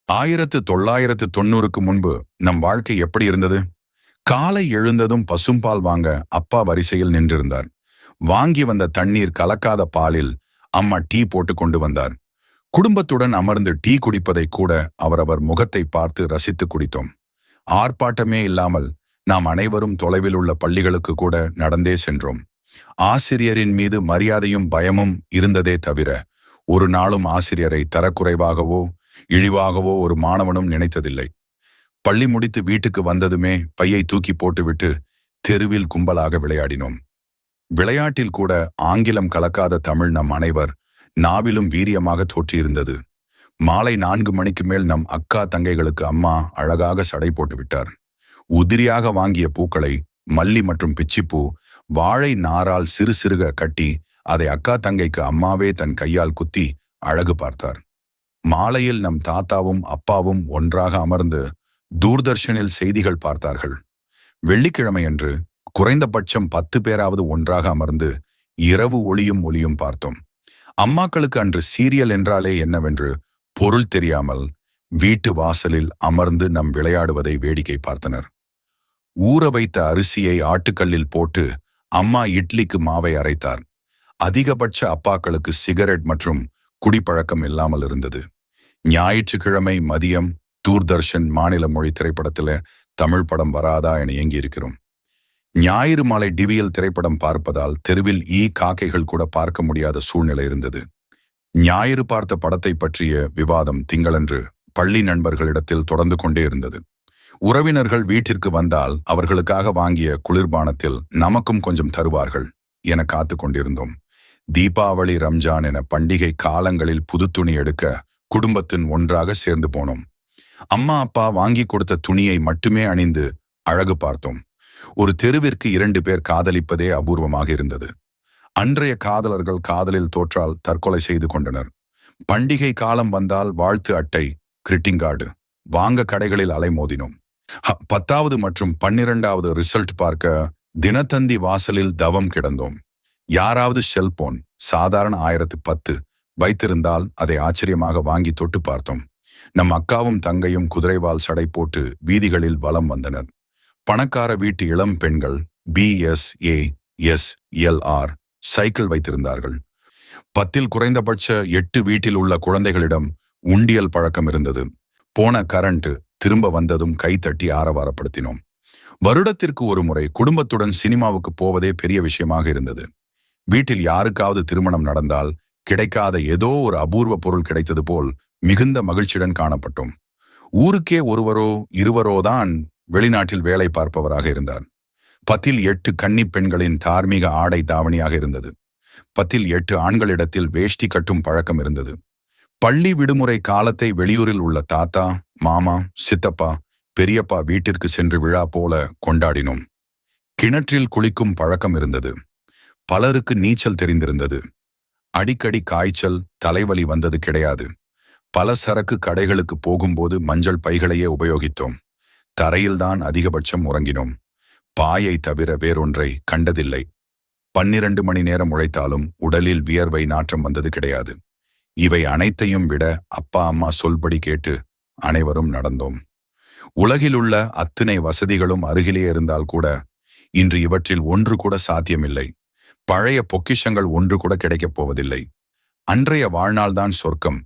1990க்கு முன்பு நம் வாழ்க்கை எப்படி இருந்தது? காலை எழுந்ததும் பசும்பால் வாங்க அப்பா வரிசையில் நின்றிருந்தார். வாங்கி வந்த தண்ணீர் கலக்காத பாலில் அம்மா டீ போட்டு கொண்டு வந்தார். குடும்பத்துடன் அமர்ந்து டீ குடிப்பதை கூட அவரவர் முகத்தை பார்த்து ரசித்து குடித்தோம். ஆர்ப்பாட்டமே இல்லாமல் நாம் அனைவரும் தொலைவில் உள்ள பள்ளிகளுக்கு கூட நடந்தே சென்றோம். ஆசிரியரின் மீது மரியாதையும் பயமும் இருந்ததே தவிர ஒரு நாளும் ஆசிரியரை தரக்குறைவாகவோ இழிவாகவோ ஒரு மாணவனும் நினைத்ததில்லை. பள்ளி முடித்து வீட்டுக்கு வந்ததுமே பையை தூக்கி போட்டுவிட்டு தெருவில் கும்பலாக விளையாடினோம். விளையாட்டில் கூட ஆங்கிலம் கலக்காத தமிழ் நம் அனைவர் நாவிலும் வீரியமாக தோற்றியிருந்தது. மாலை 4 மணிக்கு மேல் நம் அக்கா தங்கைகளுக்கு அம்மா அழகாக சடை போட்டு விட்டார். உதிரியாக வாங்கிய பூக்களை மல்லி மற்றும் பிச்சிப்பூ வாழை நாரால் சிறு சிறுக கட்டி அதை அக்கா தங்கைக்கு அம்மாவே தன் கையால் குத்தி அழகு பார்த்தார். மாலையில் நம் தாத்தாவும் அப்பாவும் ஒன்றாக அமர்ந்து தூர்தர்ஷனில் செய்திகள் பார்த்தார்கள். வெள்ளிக்கிழமையன்று குறைந்தபட்சம் 10 பேராவது ஒன்றாக அமர்ந்து இரவு ஒளியும் பார்த்தோம். அம்மாக்களுக்கு அன்று சீரியல் என்றாலே என்னவென்று பொருள் தெரியாமல் வீட்டு வாசலில் அமர்ந்து நம் விளையாடுவதை வேடிக்கை பார்த்தனர். ஊற வைத்த அரிசியை ஆட்டுக்கல்லில் போட்டு அம்மா இட்லிக்கு மாவை அரைத்தார். அதிகபட்ச அப்பாக்களுக்கு சிகரெட் மற்றும் குடிப்பழக்கம் இல்லாமல் இருந்தது. ஞாயிற்றுக்கிழமை மதியம் தூர்தர்ஷன் மாநில மொழி திரைப்படத்துல தமிழ் படம் வராதா என ஏங்கி இருக்கிறோம். ஞாயிறு மாலை டிவியில் திரைப்படம் பார்ப்பதால் தெருவில் காக்கைகள் கூட பார்க்க முடியாத சூழ்நிலை இருந்தது. ஞாயிறு பார்த்த படத்தை பற்றிய விவாதம் திங்களன்று பள்ளி நண்பர்களிடத்தில் தொடர்ந்து கொண்டே இருந்தது. உறவினர்கள் வீட்டிற்கு வந்தால் அவர்களுக்காக வாங்கிய குளிர்பானத்தில் நமக்கும் கொஞ்சம் தருவார்கள் என காத்து கொண்டிருந்தோம். தீபாவளி, ரம்ஜான் என பண்டிகை காலங்களில் புது துணி எடுக்க குடும்பத்தின் ஒன்றாக சேர்ந்து போனோம். அம்மா அப்பா வாங்கி கொடுத்த துணியை மட்டுமே அணிந்து அழகு பார்த்தோம். ஒரு தெருவிற்கு 2 பேர் காதலிப்பதே அபூர்வமாக இருந்தது. அன்றைய காதலர்கள் காதலில் தோற்றால் தற்கொலை செய்து கொண்டனர். பண்டிகை காலம் வந்தால் வாழ்த்து அட்டை, கிரிட்டிங் கார்டு வாங்க கடைகளில் அலைமோதினோம். 10வது மற்றும் 12வது ரிசல்ட் பார்க்க தினத்தந்தி வாசலில் தவம் கிடந்தோம். யாராவது செல்போன் சாதாரண 1010 வைத்திருந்தால் அதை ஆச்சரியமாக வாங்கி தொட்டு பார்த்தோம். நம் அக்காவும் தங்கையும் குதிரைவால் சடை போட்டு வீதிகளில் வலம் வந்தனர். பணக்கார வீட்டு இளம் பெண்கள் BSASLR சைக்கிள் வைத்திருந்தார்கள். 10ல் குறைந்தபட்ச 8 வீட்டில் உள்ள குழந்தைகளிடம் உண்டியல் பழக்கம் இருந்தது. போன கரண்ட் திரும்ப வந்ததும் கைத்தட்டி ஆரவாரப்படுத்தினோம். வருடத்திற்கு ஒரு முறை குடும்பத்துடன் சினிமாவுக்கு போவதே பெரிய விஷயமாக இருந்தது. வீட்டில் யாருக்காவது திருமணம் நடந்தால் கிடைக்காத ஏதோ ஒரு அபூர்வ பொருள் கிடைத்தது போல் மிகுந்த மகிழ்ச்சியுடன் காணப்பட்டோம். ஊருக்கே ஒருவரோ இருவரோ தான் வெளிநாட்டில் வேலை பார்ப்பவராக இருந்தார். 10ல் 8 கன்னி பெண்களின் தார்மீக ஆடை தாவணியாக இருந்தது. 10ல் 8 ஆண்களிடத்தில் வேஷ்டி கட்டும் பழக்கம் இருந்தது. பள்ளி விடுமுறை காலத்தை வெளியூரில் உள்ள தாத்தா, மாமா, சித்தப்பா, பெரியப்பா வீட்டிற்கு சென்று விழா போல கொண்டாடினோம். கிணற்றில் குளிக்கும் பழக்கம் இருந்தது. பலருக்கு நீச்சல் தெரிந்திருந்தது. அடிக்கடி காய்ச்சல், தலைவலி வந்தது கிடையாது. பல சரக்கு கடைகளுக்கு போகும்போது மஞ்சள் பைகளையே உபயோகித்தோம். தரையில்தான் அதிகபட்சம் உறங்கினோம். பாயை தவிர வேறொன்றை கண்டதில்லை. 12 மணி நேரம் உழைத்தாலும் உடலில் வியர்வை நாற்றம் வந்தது கிடையாது. இவை அனைத்தையும் விட அப்பா அம்மா சொல்படி கேட்டு அனைவரும் நடந்தோம். உலகிலுள்ள அத்தனை வசதிகளும் அருகிலே இருந்தால் கூட இன்று இவற்றில் ஒன்று கூட சாத்தியமில்லை. பழைய பொக்கிஷங்கள் ஒன்று கூட கிடைக்கப் போவதில்லை. அன்றைய வாழ்நாள்தான் சொர்க்கம்